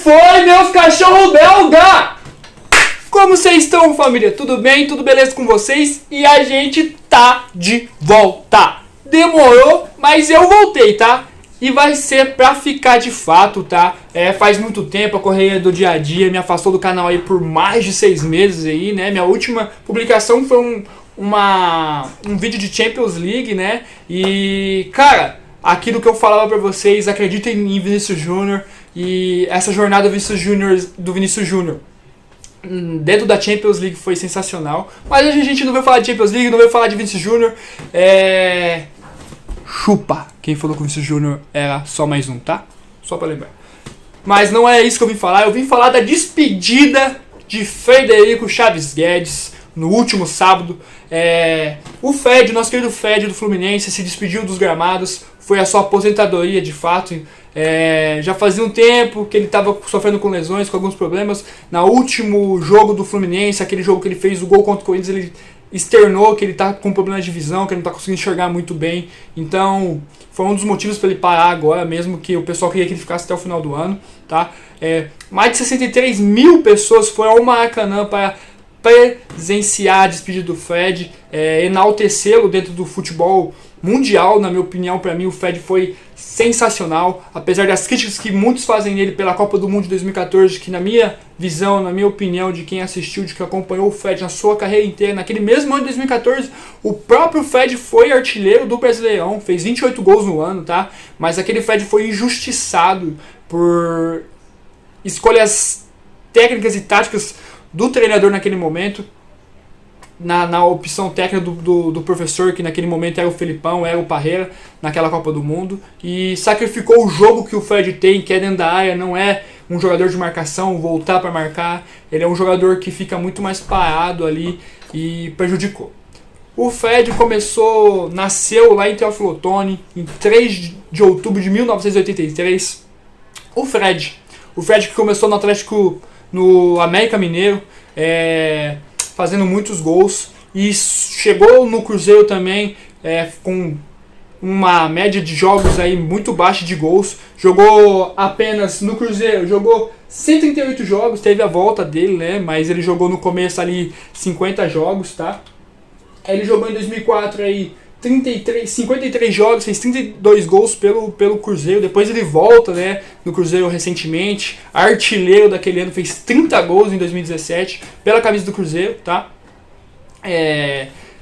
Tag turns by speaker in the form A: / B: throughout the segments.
A: foi, meus cachorros belga? Como vocês estão, família? Tudo bem? Tudo beleza com vocês? E a gente tá de volta. Demorou, mas eu voltei, tá? E vai ser pra ficar de fato, tá? Faz muito tempo, a correria do dia a dia me afastou do canal aí por mais de 6 meses aí, né? Minha última publicação foi um vídeo de Champions League, né? E, cara, aquilo que eu falava pra vocês, acreditem em Vinícius Júnior. E essa jornada do Vinícius Júnior dentro da Champions League foi sensacional. Mas hoje a gente não vai falar de Champions League, não vai falar de Vinícius Júnior. Chupa! Quem falou que o Vinícius Júnior era só mais um, tá? Só pra lembrar. Mas não é isso que eu vim falar. Eu vim falar da despedida de Frederico Chaves Guedes no último sábado. O Fred, nosso querido Fred do Fluminense, se despediu dos gramados. Foi a sua aposentadoria de fato. Já fazia um tempo que ele estava sofrendo com lesões, com alguns problemas. No último jogo do Fluminense, aquele jogo que ele fez o gol contra o Corinthians, ele externou que ele está com problema de visão, que ele não está conseguindo enxergar muito bem. Então, foi um dos motivos para ele parar agora, mesmo que o pessoal queria que ele ficasse até o final do ano. Tá? Mais de 63 mil pessoas foram ao Maracanã para presenciar a despedida do Fred, enaltecê-lo dentro do futebol mundial. Na minha opinião, para mim o Fred foi sensacional, apesar das críticas que muitos fazem nele pela Copa do Mundo de 2014, que na minha visão, na minha opinião, de quem assistiu, de quem acompanhou o Fred na sua carreira inteira, naquele mesmo ano de 2014, o próprio Fred foi artilheiro do Brasileirão, fez 28 gols no ano, tá? Mas aquele Fred foi injustiçado por escolhas técnicas e táticas do treinador naquele momento, na opção técnica do professor, que naquele momento era o Felipão, era o Parreira, naquela Copa do Mundo, e sacrificou o jogo que o Fred tem, que é dentro da área. Não é um jogador de marcação, voltar para marcar, ele é um jogador que fica muito mais parado ali e prejudicou. O Fred nasceu lá em Teófilo Otoni, em 3 de outubro de 1983. O Fred que começou no Atlético, no América Mineiro, fazendo muitos gols, e chegou no Cruzeiro também com uma média de jogos aí muito baixa de gols. Jogou apenas no Cruzeiro, jogou 138 jogos, teve a volta dele, né? Mas ele jogou no começo ali 50 jogos, tá? Ele jogou em 2004 aí 53 jogos, fez 32 gols pelo Cruzeiro. Depois ele volta, né, no Cruzeiro recentemente, artilheiro daquele ano, fez 30 gols em 2017 pela camisa do Cruzeiro, tá?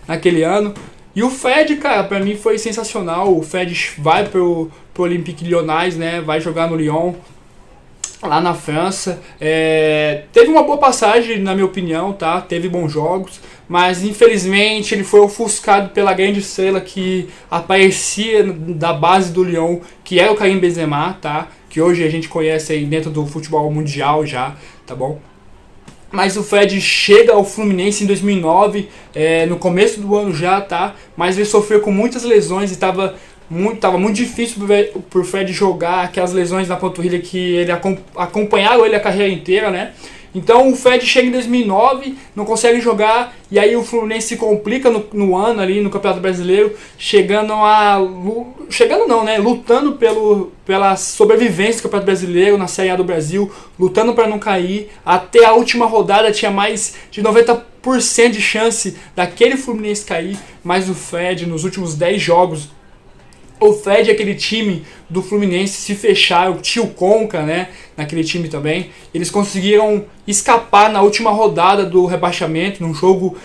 A: Naquele ano. E o Fred, cara, pra mim foi sensacional. O Fred vai pro Olympique Lyonnais, né, vai jogar no Lyon, lá na França. Teve uma boa passagem, na minha opinião, tá? Teve bons jogos, mas infelizmente ele foi ofuscado pela grande estrela que aparecia da base do Lyon, que era o Karim Benzema, tá? Que hoje a gente conhece aí dentro do futebol mundial já, tá bom? Mas o Fred chega ao Fluminense em 2009, no começo do ano já, tá? Mas ele sofreu com muitas lesões e tava muito difícil pro Fred jogar, aquelas lesões na panturrilha que ele acompanharam ele a carreira inteira, né? Então o Fred chega em 2009, não consegue jogar, e aí o Fluminense se complica no ano ali no Campeonato Brasileiro, lutando pela sobrevivência do Campeonato Brasileiro na Série A do Brasil, lutando para não cair. Até a última rodada tinha mais de 90% de chance daquele Fluminense cair, mas o Fred, nos últimos 10 jogos, o Fred e aquele time do Fluminense se fecharam, o Tio Conca, né, naquele time também. Eles conseguiram escapar na última rodada do rebaixamento, num jogo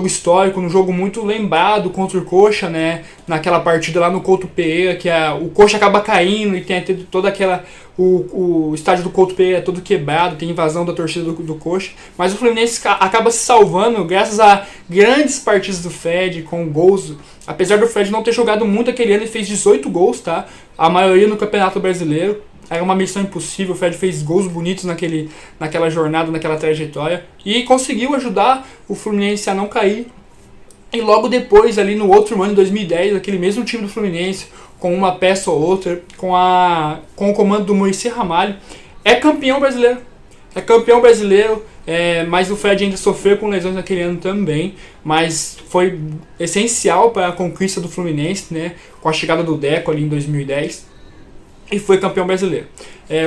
A: histórico, num jogo muito lembrado contra o Coxa, né, naquela partida lá no Couto Pereira, que o Coxa acaba caindo e tem toda aquela... O estádio do Couto Pereira é todo quebrado, tem invasão da torcida do Coxa, mas o Fluminense acaba se salvando graças a grandes partidas do Fred, com gols. Apesar do Fred não ter jogado muito aquele ano, ele fez 18 gols, tá? A maioria no Campeonato Brasileiro. Era uma missão impossível, o Fred fez gols bonitos naquela jornada, naquela trajetória, e conseguiu ajudar o Fluminense a não cair. E logo depois, ali no outro ano, em 2010, aquele mesmo time do Fluminense, com uma peça ou outra, com o comando do Muricy Ramalho, é campeão brasileiro. Mas o Fred ainda sofreu com lesões naquele ano também, mas foi essencial para a conquista do Fluminense, né, com a chegada do Deco ali em 2010. e foi campeão brasileiro.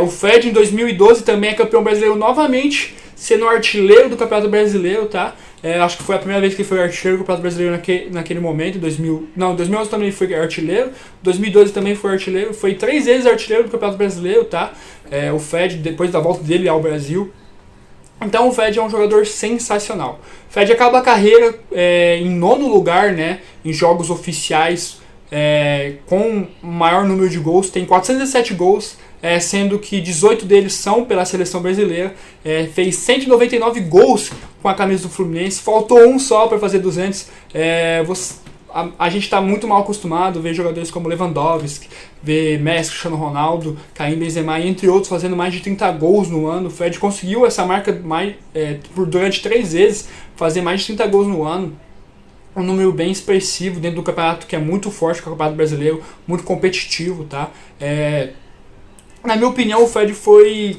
A: O Fred em 2012 também é campeão brasileiro novamente, sendo artilheiro do Campeonato Brasileiro, tá? Acho que foi a primeira vez que ele foi artilheiro do Campeonato Brasileiro naquele momento, em 2011 também foi artilheiro, 2012 também foi artilheiro, foi 3 vezes artilheiro do Campeonato Brasileiro, tá? O Fred, depois da volta dele ao Brasil. Então o Fred é um jogador sensacional. O Fred acaba a carreira em 9º lugar, né, em jogos oficiais, com maior número de gols, tem 407 gols, sendo que 18 deles são pela seleção brasileira, fez 199 gols com a camisa do Fluminense, faltou um só para fazer 200. A gente está muito mal acostumado a ver jogadores como Lewandowski, ver Messi, Cristiano Ronaldo, Karim Benzema, entre outros, fazendo mais de 30 gols no ano. O Fred conseguiu essa marca durante 3 vezes, fazer mais de 30 gols no ano. Um número bem expressivo dentro do campeonato que é muito forte, que é o Campeonato Brasileiro, muito competitivo, tá? Na minha opinião, o Fred foi...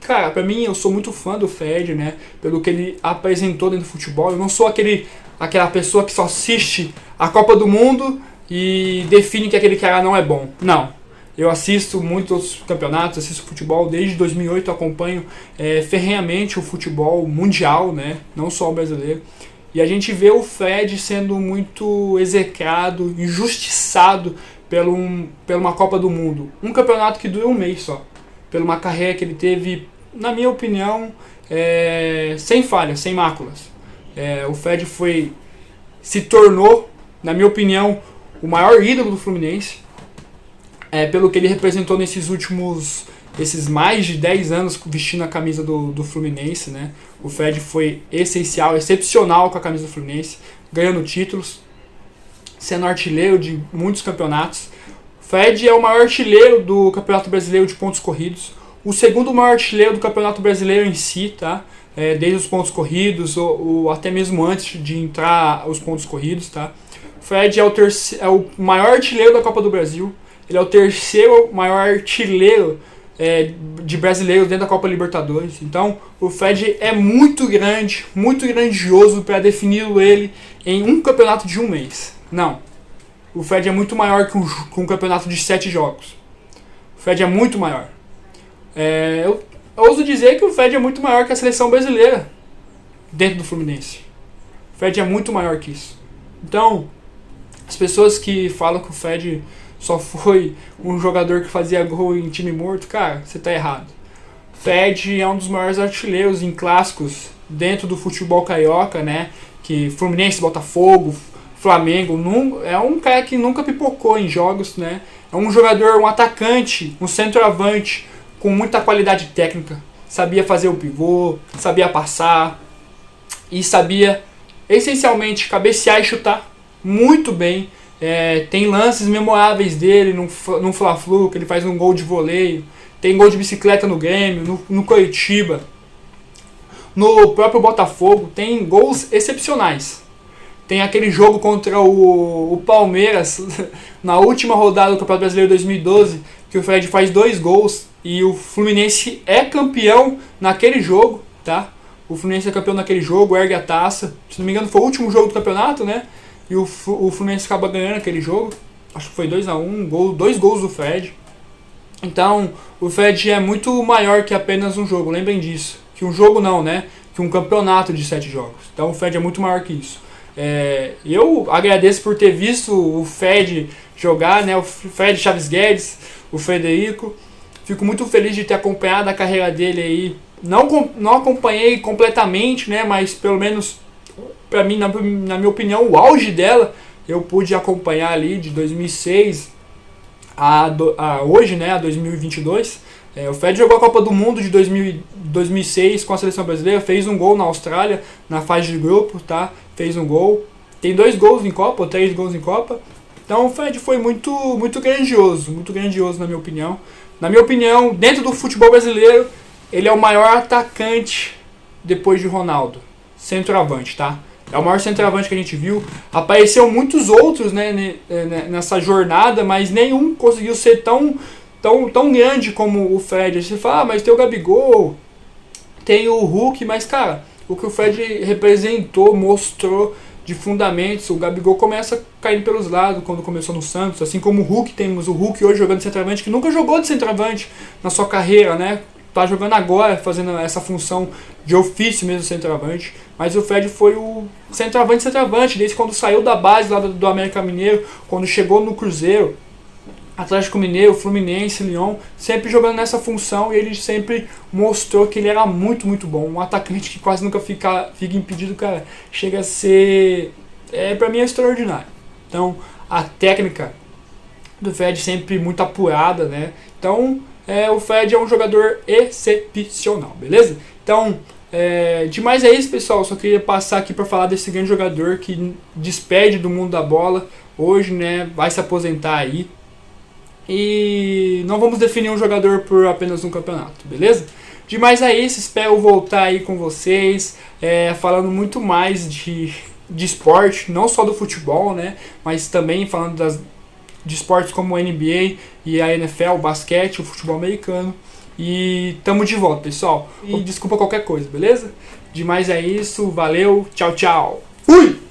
A: Cara, pra mim, eu sou muito fã do Fred, né? Pelo que ele apresentou dentro do futebol. Eu não sou aquela pessoa que só assiste a Copa do Mundo e define que aquele cara não é bom. Não. Eu assisto muitos campeonatos, assisto futebol desde 2008, acompanho ferrenhamente o futebol mundial, né? Não só o brasileiro. E a gente vê o Fred sendo muito execrado, injustiçado por uma Copa do Mundo. Um campeonato que dura um mês só. Por uma carreira que ele teve, na minha opinião, sem falhas, sem máculas. O Fred se tornou, na minha opinião, o maior ídolo do Fluminense. Pelo que ele representou esses mais de 10 anos vestindo a camisa do Fluminense, né? O Fred foi essencial, excepcional com a camisa do Fluminense, ganhando títulos, sendo artilheiro de muitos campeonatos. O Fred é o maior artilheiro do Campeonato Brasileiro de pontos corridos, o segundo maior artilheiro do Campeonato Brasileiro em si, tá? Desde os pontos corridos, ou até mesmo antes de entrar os pontos corridos, tá? O Fred é o maior artilheiro da Copa do Brasil, ele é o terceiro maior artilheiro de brasileiros dentro da Copa Libertadores. Então o Fred é muito grande, muito grandioso para definir ele em um campeonato de um mês. Não. O Fred é muito maior que um campeonato de 7 jogos. O Fred é muito maior. Eu ouso dizer que o Fred é muito maior que a seleção brasileira dentro do Fluminense. O Fred é muito maior que isso. Então, as pessoas que falam que o Fred só foi um jogador que fazia gol em time morto, cara, você tá errado. O Fred é um dos maiores artilheiros em clássicos dentro do futebol carioca, né? Que Fluminense, Botafogo, Flamengo, é um cara que nunca pipocou em jogos, né? É um jogador, um atacante, um centroavante com muita qualidade técnica. Sabia fazer o pivô, sabia passar e sabia essencialmente cabecear e chutar muito bem. Tem lances memoráveis dele no Fla-Flu, que ele faz um gol de voleio. Tem gol de bicicleta no Grêmio, no Coritiba. No próprio Botafogo tem gols excepcionais. Tem aquele jogo contra o Palmeiras na última rodada do Campeonato Brasileiro 2012, que o Fred faz 2 gols e o Fluminense é campeão naquele jogo, tá? O Fluminense é campeão naquele jogo, ergue a taça. Se não me engano foi o último jogo do campeonato, né? E o Fluminense acaba ganhando aquele jogo. Acho que foi 2-1, 2 gols do Fred. Então, o Fred é muito maior que apenas um jogo, lembrem disso. Que um jogo não, né? Que um campeonato de 7 jogos. Então o Fred é muito maior que isso. Eu agradeço por ter visto o Fred jogar, né? O Fred Chaves Guedes, o Frederico. Fico muito feliz de ter acompanhado a carreira dele aí. Não acompanhei completamente, né? Mas pelo menos, pra mim, na minha opinião, o auge dela eu pude acompanhar ali de 2006 a hoje, né? A 2022. O Fred jogou a Copa do Mundo de 2006 com a seleção brasileira, fez um gol na Austrália, na fase de grupo, tá? Fez um gol. Tem 2 gols em Copa, ou 3 gols em Copa. Então o Fred foi muito grandioso na minha opinião. Na minha opinião, dentro do futebol brasileiro, ele é o maior atacante depois de Ronaldo. Centroavante, tá? É o maior centroavante que a gente viu. Apareceu muitos outros, né, nessa jornada, mas nenhum conseguiu ser tão grande como o Fred. Você fala, mas tem o Gabigol, tem o Hulk, mas cara, o que o Fred representou, mostrou de fundamentos. O Gabigol começa caindo pelos lados quando começou no Santos, assim como o Hulk. Temos o Hulk hoje jogando de centroavante, que nunca jogou de centroavante na sua carreira, né? Tá jogando agora, fazendo essa função de ofício mesmo, centroavante. Mas o Fred foi o centroavante, desde quando saiu da base lá do América Mineiro, quando chegou no Cruzeiro, Atlético Mineiro, Fluminense, Lyon, sempre jogando nessa função, e ele sempre mostrou que ele era muito, muito bom. Um atacante que quase nunca fica impedido, cara. Chega a ser... pra mim é extraordinário. Então, a técnica do Fred sempre muito apurada, né? Então, o Fred é um jogador excepcional, beleza? Então, demais é isso, pessoal. Só queria passar aqui para falar desse grande jogador que despede do mundo da bola hoje, né? Vai se aposentar aí. E não vamos definir um jogador por apenas um campeonato, beleza? Demais é isso, espero voltar aí com vocês, falando muito mais de esporte, não só do futebol, né? Mas também falando de esportes como a NBA e a NFL, o basquete, o futebol americano. E tamo de volta, pessoal. E desculpa qualquer coisa, beleza? Demais é isso, valeu, tchau, tchau. Fui!